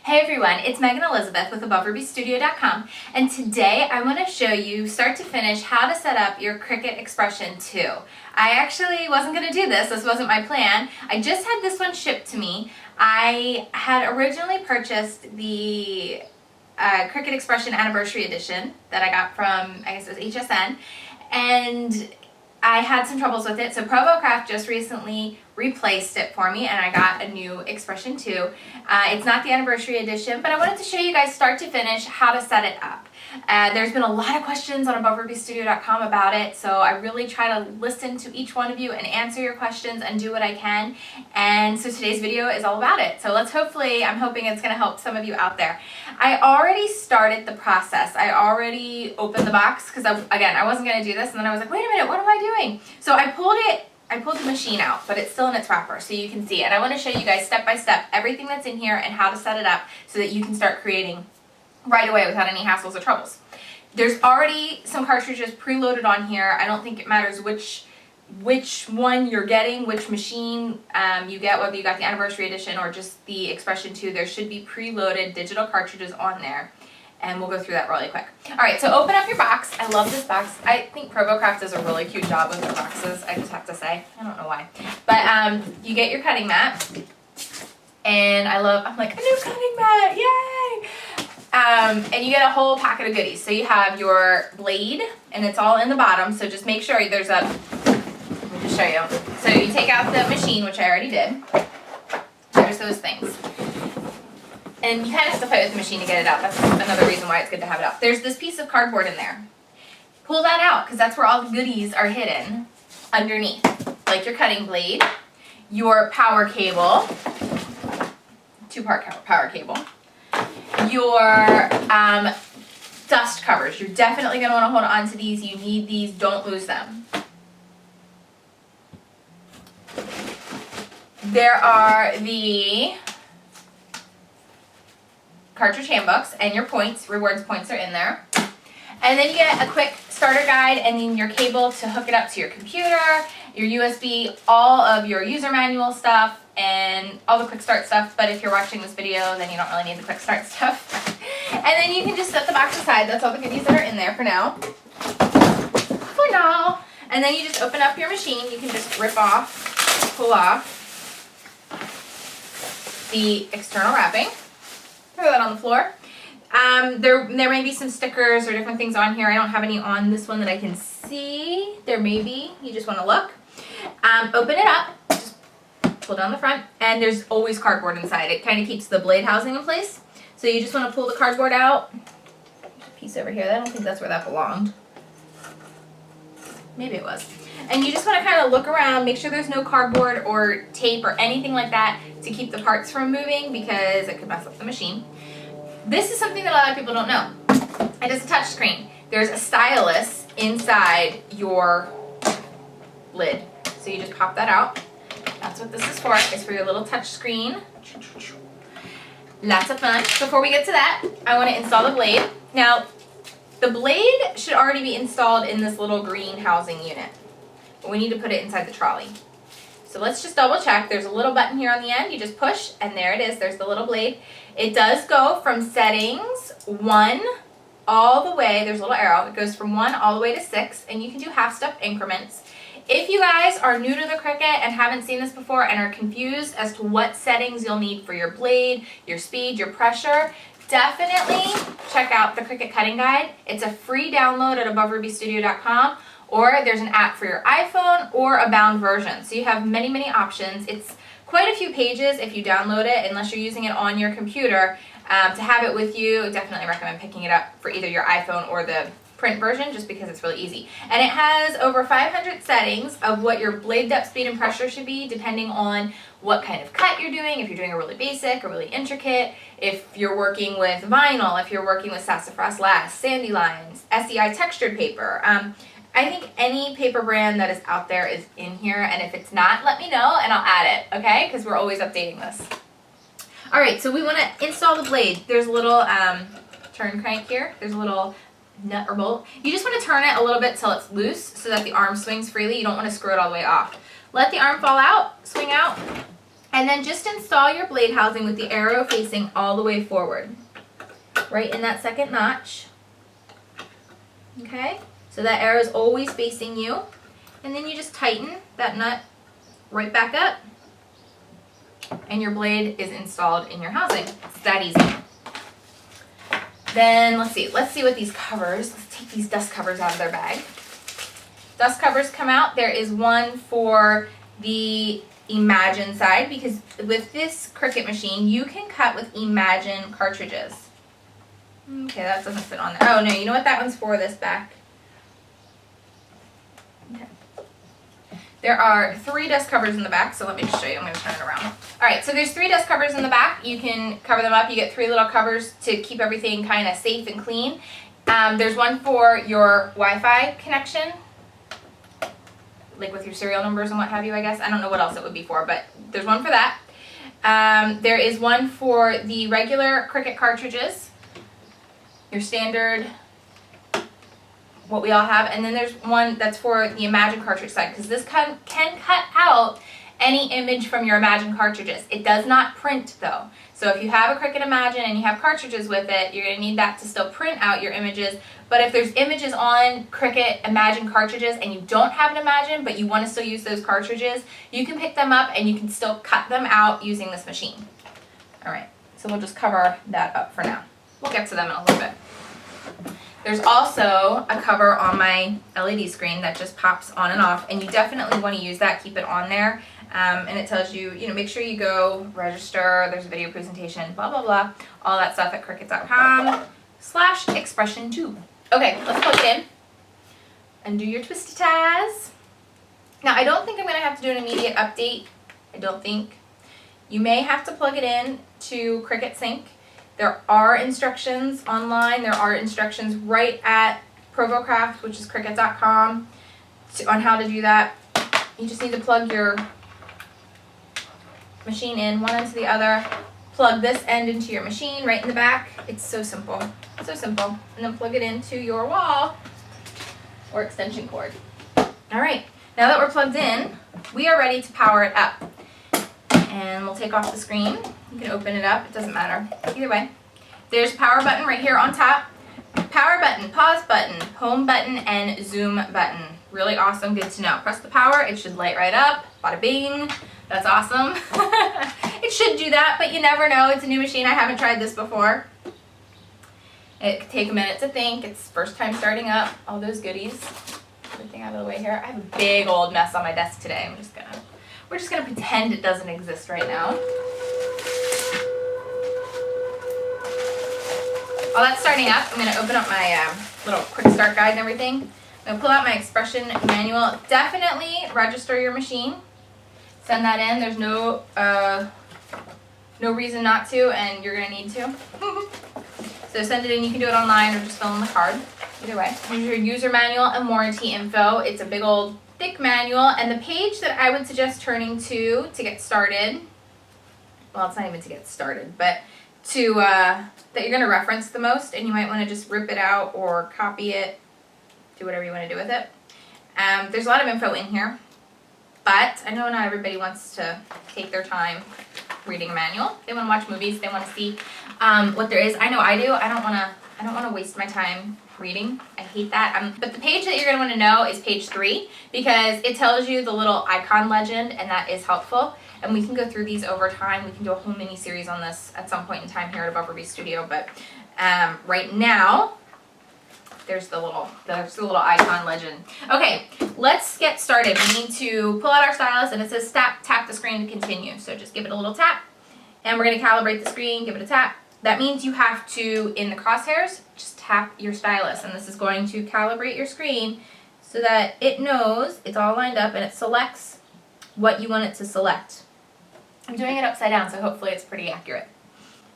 Hey everyone, it's Megan Elizabeth with AboveRubyStudio.com, and today I want to show you start to finish how to set up your Cricut Expression2. I actually wasn't going to do this wasn't my plan. I just had this one shipped to me. I had originally purchased the Cricut Expression Anniversary Edition that I got from, I guess it was HSN, and I had some troubles with it, so ProvoCraft just recently replaced it for me and I got a new Expression2. It's not the anniversary edition, but I wanted to show you guys start to finish how to set it up. There's been a lot of questions on AboveRubyStudio.com about it, so I really try to listen to each one of you and answer your questions and do what I can. And so today's video is all about it. So I'm hoping it's going to help some of you out there. I already started the process. I already opened the box because, again, I wasn't going to do this, and then I was like, wait a minute, what am I doing? So I pulled the machine out, but it's still in its wrapper so you can see it. And I want to show you guys step by step everything that's in here and how to set it up so that you can start creating right away without any hassles or troubles. There's already some cartridges preloaded on here. I don't think it matters which one you're getting, which machine you get, whether you got the anniversary edition or just the Expression2. There should be preloaded digital cartridges on there, and we'll go through that really quick. Alright, so open up your box. I love this box. I think ProvoCraft does a really cute job with their boxes, I just have to say. I don't know why. But you get your cutting mat, and I'm like, a new cutting mat, yay! And you get a whole packet of goodies. So you have your blade, and it's all in the bottom, so just make sure there's let me just show you. So you take out the machine, which I already did. There's those things. And you kind of have to fight with the machine to get it out. That's another reason why it's good to have it out. There's this piece of cardboard in there. Pull that out, because that's where all the goodies are hidden underneath. Like your cutting blade, your power cable, two-part power cable, your dust covers. You're definitely going to want to hold on to these. You need these. Don't lose them. There are the cartridge handbooks, and your points, rewards points are in there. And then you get a quick starter guide, and then your cable to hook it up to your computer, your USB, all of your user manual stuff, and all the quick start stuff. But if you're watching this video, then you don't really need the quick start stuff. And then you can just set the box aside. That's all the goodies that are in there for now. And then you just open up your machine. You can just pull off the external wrapping. Throw that on the floor. There may be some stickers or different things on here. I don't have any on this one that I can see. There may be. You just want to look. Open it up. Just pull down the front. And there's always cardboard inside. It kind of keeps the blade housing in place. So you just want to pull the cardboard out. There's a piece over here. I don't think that's where that belonged. Maybe it was. And you just want to kind of look around, make sure there's no cardboard or tape or anything like that to keep the parts from moving, because it could mess up the machine. This is something that a lot of people don't know. It is a touch screen. There's a stylus inside your lid. So you just pop that out. That's what this is for. It's for your little touch screen. Lots of fun. Before we get to that, I want to install the blade. Now, the blade should already be installed in this little green housing unit. But we need to put it inside the trolley. So let's just double check. There's a little button here on the end. You just push, and there it is. There's the little blade. It does go from settings 1 all the way. There's a little arrow. It goes from 1 all the way to 6, and you can do half-step increments. If you guys are new to the Cricut and haven't seen this before and are confused as to what settings you'll need for your blade, your speed, your pressure, definitely check out the Cricut Cutting Guide. It's a free download at AboveRubyStudio.com. Or there's an app for your iPhone or a bound version. So you have many, many options. It's quite a few pages if you download it, unless you're using it on your computer. To have it with you, definitely recommend picking it up for either your iPhone or the print version, just because it's really easy. And it has over 500 settings of what your blade depth, speed, and pressure should be, depending on what kind of cut you're doing, if you're doing a really basic or really intricate, if you're working with vinyl, if you're working with sassafras lace, sandy lines, SEI textured paper. I think any paper brand that is out there is in here, and if it's not, let me know and I'll add it, okay? Because we're always updating this. Alright, so we want to install the blade. There's a little turn crank here. There's a little nut or bolt. You just want to turn it a little bit till it's loose so that the arm swings freely. You don't want to screw it all the way off. Let the arm fall out, swing out, And then just install your blade housing with the arrow facing all the way forward, right in that second notch. Okay, so that arrow is always facing you. And then you just tighten that nut right back up, and your blade is installed in your housing. It's that easy. Then let's see what these covers, let's take these dust covers out of their bag. Dust covers come out. There is one for the Imagine side, because with this Cricut machine, you can cut with Imagine cartridges. Okay, that doesn't fit on there. Oh no, you know what that one's for, this back. Okay. There are 3 dust covers in the back, so let me just show you. I'm going to turn it around. Alright, so there's 3 dust covers in the back. You can cover them up. You get 3 little covers to keep everything kind of safe and clean. There's one for your Wi-Fi connection, like with your serial numbers and what have you, I guess. I don't know what else it would be for, but there's one for that. There is one for the regular Cricut cartridges, your standard, what we all have, and then there's one that's for the Imagine cartridge side, because this can cut out any image from your Imagine cartridges. It does not print though. So if you have a Cricut Imagine and you have cartridges with it, you're going to need that to still print out your images. But if there's images on Cricut Imagine cartridges and you don't have an Imagine, but you want to still use those cartridges, you can pick them up and you can still cut them out using this machine. Alright, so we'll just cover that up for now. We'll get to them in a little bit. There's also a cover on my LED screen that just pops on and off, and you definitely want to use that, keep it on there. And it tells you, make sure you go register, there's a video presentation, blah, blah, blah, all that stuff at Cricut.com/Expression2. Okay, let's plug it in. Undo your twisty ties. Now, I don't think I'm going to have to do an immediate update. I don't think. You may have to plug it in to Cricut Sync. There are instructions online. There are instructions right at ProvoCraft, which is Cricut.com, on how to do that. You just need to plug your machine in one end to the other, plug this end into your machine right in the back. It's so simple, so simple. And then plug it into your wall or extension cord. All right, now that we're plugged in, we are ready to power it up. And we'll take off the screen. You can open it up, it doesn't matter. Either way. There's a power button right here on top. Power button, pause button, home button, and zoom button. Really awesome, good to know. Press the power, it should light right up. Bada bing. That's awesome. It should do that, but you never know. It's a new machine. I haven't tried this before. It could take a minute to think. It's first time starting up. All those goodies. Everything out of the way here. I have a big old mess on my desk today. We're just gonna pretend it doesn't exist right now. While that's starting up, I'm gonna open up my little quick start guide and everything. I'm gonna pull out my Expression manual. Definitely register your machine. Send that in. There's no reason not to, and you're gonna need to. So send it in. You can do it online or just fill in the card. Either way. Here's your user manual and warranty info. It's a big old thick manual, and the page that I would suggest turning to get started. Well, it's not even to get started, but to that you're gonna reference the most, and you might want to just rip it out or copy it. Do whatever you want to do with it. There's a lot of info in here. But I know not everybody wants to take their time reading a manual. They want to watch movies. They want to see what there is. I know I do. I don't want to waste my time reading. I hate that. But the page that you're going to want to know is page 3, because it tells you the little icon legend, and that is helpful. And we can go through these over time. We can do a whole mini series on this at some point in time here at Above Ruby Studio. But right now, there's the little icon legend. Okay, let's get started. We need to pull out our stylus, and it says tap the screen to continue. So just give it a little tap, and we're going to calibrate the screen. Give it a tap. That means you have to, in the crosshairs, just tap your stylus, and this is going to calibrate your screen so that it knows it's all lined up and it selects what you want it to select. I'm doing it upside down, so hopefully it's pretty accurate.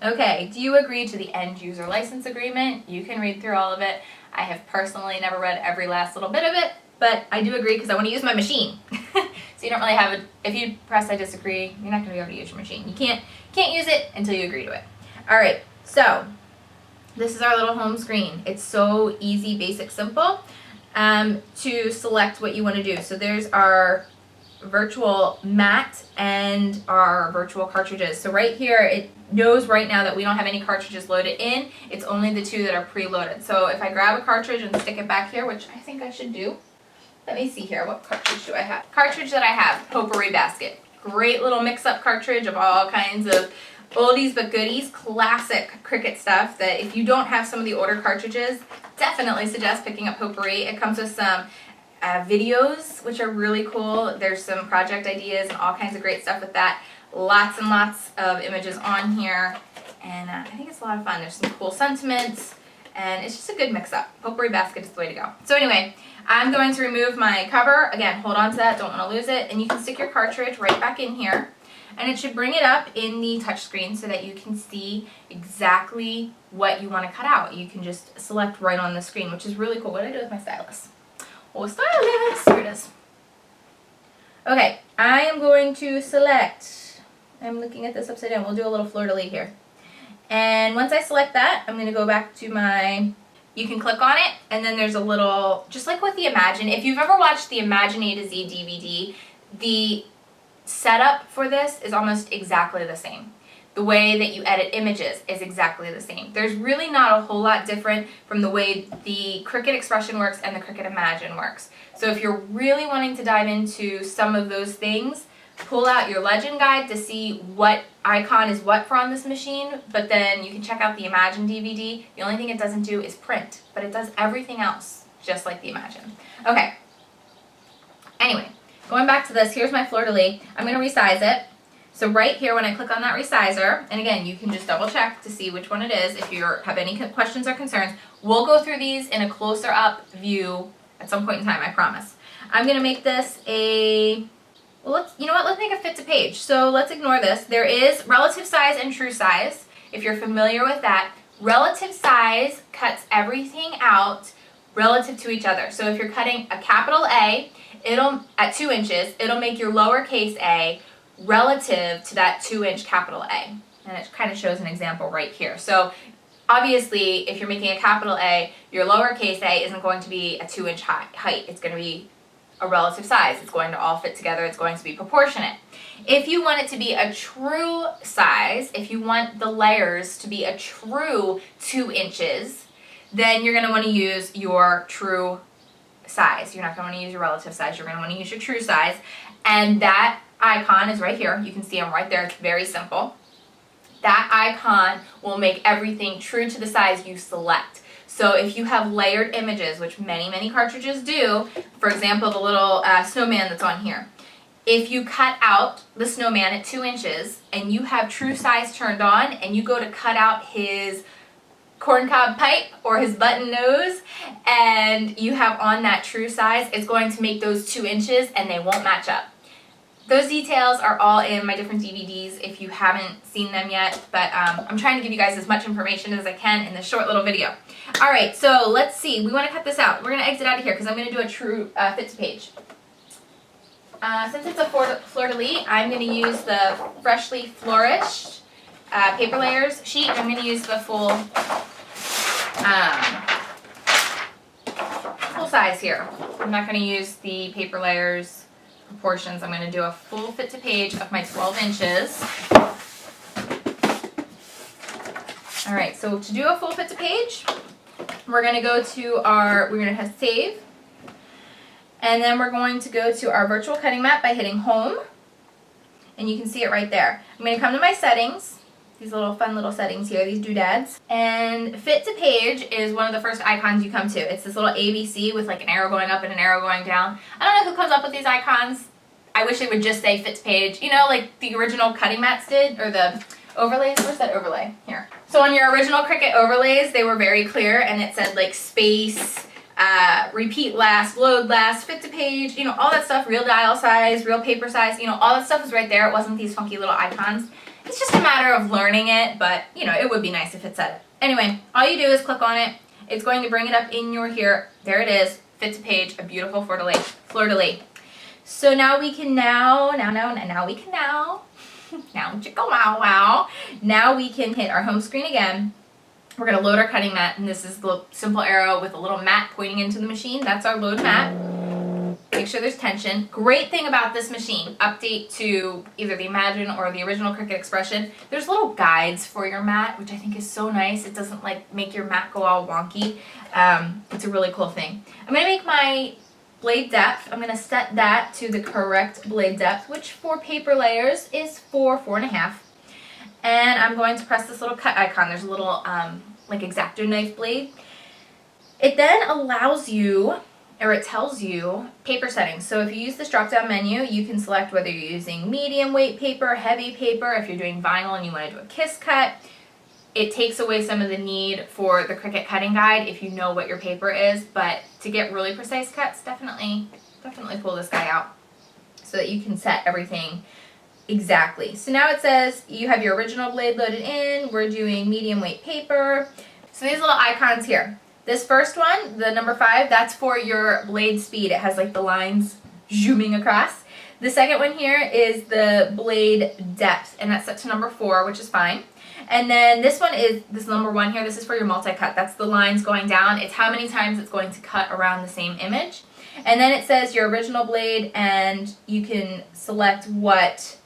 Okay, do you agree to the end user license agreement? You can read through all of it. I have personally never read every last little bit of it, but I do agree because I want to use my machine. So you don't really have if you press I disagree, you're not going to be able to use your machine. You can't use it until you agree to it. Alright, so this is our little home screen. It's so easy, basic, simple to select what you want to do. So there's our virtual mat and our virtual cartridges. So right here, it knows right now that we don't have any cartridges loaded in. It's only the 2 that are preloaded. So if I grab a cartridge and stick it back here, which I think I should do. Let me see here, what cartridge do I have? Cartridge that I have, Potpourri Basket. Great little mix-up cartridge of all kinds of oldies but goodies, classic Cricut stuff that if you don't have some of the older cartridges, definitely suggest picking up Potpourri. It comes with some videos, which are really cool. There's some project ideas and all kinds of great stuff with that. Lots and lots of images on here, and I think it's a lot of fun. There's some cool sentiments, and it's just a good mix-up. Potpourri Basket is the way to go. So anyway, I'm going to remove my cover. Again, hold on to that, don't want to lose it, and you can stick your cartridge right back in here, and it should bring it up in the touchscreen so that you can see exactly what you want to cut out. You can just select right on the screen, which is really cool. What did I do with my stylus? Oh, stylus! Here it is. Okay, I am going to select. I'm looking at this upside down. We'll do a little fleur-de-lis here. And once I select that, I'm going to go back to my, you can click on it, and then there's a little, just like with the Imagine, if you've ever watched the Imagine A to Z DVD, the setup for this is almost exactly the same. The way that you edit images is exactly the same. There's really not a whole lot different from the way the Cricut Expression works and the Cricut Imagine works. So if you're really wanting to dive into some of those things, pull out your legend guide to see what icon is what for on this machine, but then you can check out the Imagine DVD. The only thing it doesn't do is print, but it does everything else, just like the Imagine. Okay, anyway, going back to this, here's my fleur-de-lis. I'm going to resize it. So right here, when I click on that resizer, and again, you can just double check to see which one it is if you have any questions or concerns. We'll go through these in a closer up view at some point in time, I promise. I'm going to make this a, well, you know what, let's make a fit to page. So let's ignore this. There is relative size and true size. If you're familiar with that, relative size cuts everything out relative to each other. So if you're cutting a capital A, it'll at 2 inches, it'll make your lowercase a relative to that 2-inch capital A. And it kind of shows an example right here. So obviously, if you're making a capital A, your lowercase a isn't going to be a 2-inch height. It's going to be a relative size. It's going to all fit together. It's going to be proportionate. If you want it to be a true size, if you want the layers to be a true 2 inches, then you're going to want to use your true size. You're not going to want to use your relative size. You're going to want to use your true size. And that icon is right here. You can see them right there. It's very simple. That icon will make everything true to the size you select. So if you have layered images, which many cartridges do, for example, the little snowman that's on here, if you cut out the snowman at 2 inches and you have true size turned on and you go to cut out his corncob pipe or his button nose and you have on that true size, it's going to make those 2 inches and they won't match up. Those details are all in my different DVDs if you haven't seen them yet, but I'm trying to give you guys as much information as I can in this short little video. Alright, so let's see. We want to cut this out. We're going to exit out of here because I'm going to do a true fit to page. Since it's a fleur-de-lis, I'm going to use the freshly flourished paper layers sheet. I'm going to use the full size here. I'm not going to use the paper layers proportions. I'm going to do a full fit to page of my 12 inches. Alright, so to do a full fit to page, we're going to go to we're going to hit save, and then we're going to go to our virtual cutting mat by hitting home, and you can see it right there. I'm going to come to my settings, these little fun little settings here, these doodads, and fit to page is one of the first icons you come to. It's this little ABC with like an arrow going up and an arrow going down. I don't know who comes up with these icons. I wish they would just say fit to page, you know, like the original cutting mats did, or the overlays. Where's that overlay? Here. So on your original Cricut overlays, they were very clear, and it said like space, repeat last, load last, fit to page, you know, all that stuff, real dial size, real paper size, you know, all that stuff was right there. It wasn't these funky little icons. It's just a matter of learning it, but, you know, it would be nice if it said it. Anyway, all you do is click on it. It's going to bring it up in your here. There it is, fit to page, a beautiful fleur-de-lis. So now we can now we can hit our home screen again. We're going to load our cutting mat, and this is the simple arrow with a little mat pointing into the machine. That's our load mat. Make sure there's tension. Great thing about this machine, update to either the Imagine or the original Cricut Expression, there's little guides for your mat, which I think is so nice. It doesn't like make your mat go all wonky. It's a really cool thing. I'm going to make my blade depth. I'm going to set that to the correct blade depth, which for paper layers is 4.5. And I'm going to press this little cut icon. There's a little like X-Acto knife blade. It then allows you, or it tells you, paper settings. So if you use this drop-down menu, you can select whether you're using medium weight paper, heavy paper. If you're doing vinyl and you want to do a kiss cut, it takes away some of the need for the Cricut cutting guide if you know what your paper is. But to get really precise cuts, definitely pull this guy out so that you can set everything exactly. So now it says you have your original blade loaded in. We're doing medium weight paper. So these little icons here. This first one, the number 5, that's for your blade speed. It has like the lines zooming across. The second one here is the blade depth, and that's set to number 4, which is fine. And then this one is, this number 1 here, this is for your multi-cut. That's the lines going down. It's how many times it's going to cut around the same image. And then it says your original blade, and you can select what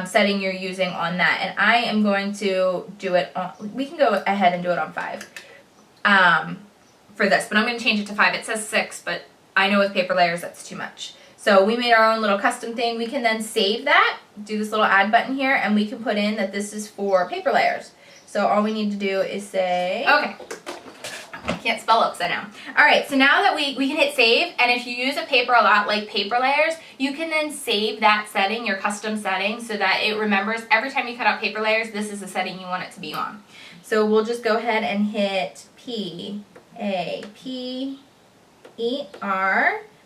setting you're using on that. And I am going to do it on, we can go ahead and do it on 5. For this, but I'm going to change it to 5. It says 6, but I know with paper layers that's too much. So we made our own little custom thing. We can then save that, do this little add button here, and we can put in that this is for paper layers. So all we need to do is say, okay, I can't spell upside down. All right, so now that we can hit save, and if you use a paper a lot like paper layers, you can then save that setting, your custom setting, so that it remembers every time you cut out paper layers, this is the setting you want it to be on. So we'll just go ahead and hit P-A-P-E-R.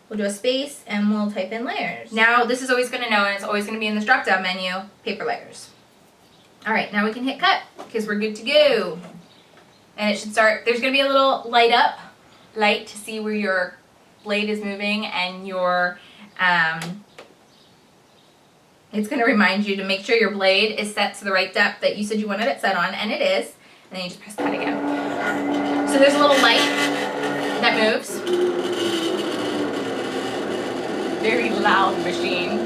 We'll do a space and we'll type in layers. Now this is always going to know, and it's always going to be in this drop down menu, paper layers. Alright, now we can hit cut because we're good to go. And it should start, there's going to be a little light to see where your blade is moving, and your, it's going to remind you to make sure your blade is set to the right depth that you said you wanted it set on, and it is. And then you just press cut again. So there's a little light that moves. Very loud machine.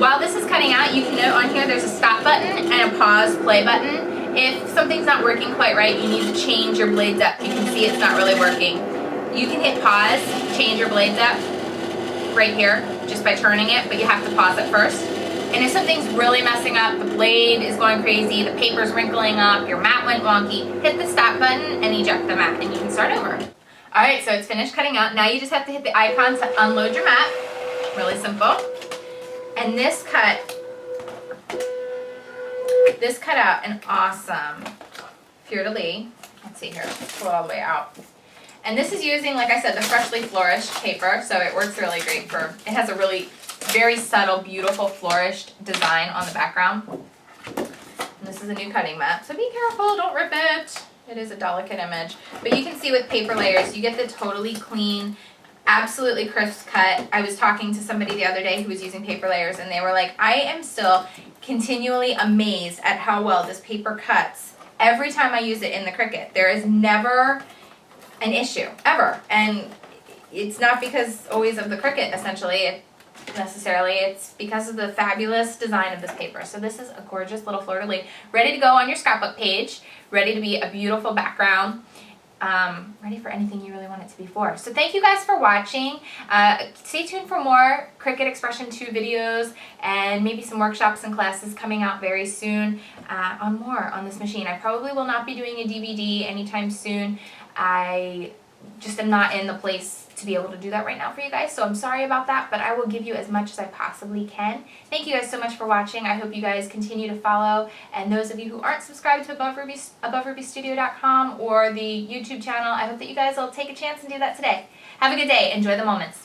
While this is cutting out, you can note on here there's a stop button and a pause play button. If something's not working quite right, you need to change your blade depth. You can see it's not really working. You can hit pause, change your blade depth right here just by turning it, but you have to pause it first. And if something's really messing up, the blade is going crazy, the paper's wrinkling up, your mat went wonky, hit the stop button and eject the mat, and you can start over. Alright, so it's finished cutting out. Now you just have to hit the icon to unload your mat. Really simple. And this cut out an awesome fleur-de-lis. Let's see here, let's pull it all the way out. And this is using, like I said, the freshly flourished paper, so it works really great for, it has a really very subtle, beautiful flourished design on the background. And this is a new cutting mat, so be careful, don't rip it. It is a delicate image. But you can see with paper layers, you get the totally clean, absolutely crisp cut. I was talking to somebody the other day who was using paper layers, and they were like, I am still continually amazed at how well this paper cuts every time I use it in the Cricut. There is never an issue, ever. And it's not because always of the Cricut, essentially. Necessarily, it's because of the fabulous design of this paper. So this is a gorgeous little fleur-de-lis ready to go on your scrapbook page, ready to be a beautiful background, ready for anything you really want it to be for. So thank you guys for watching. Stay tuned for more Cricut Expression2 videos and maybe some workshops and classes coming out very soon on this machine. I probably will not be doing a DVD anytime soon. I just am not in the place to be able to do that right now for you guys, so I'm sorry about that, but I will give you as much as I possibly can. Thank you guys so much for watching. I hope you guys continue to follow, and those of you who aren't subscribed to AboveRubyStudio.com or the YouTube channel, I hope that you guys will take a chance and do that today. Have a good day. Enjoy the moments.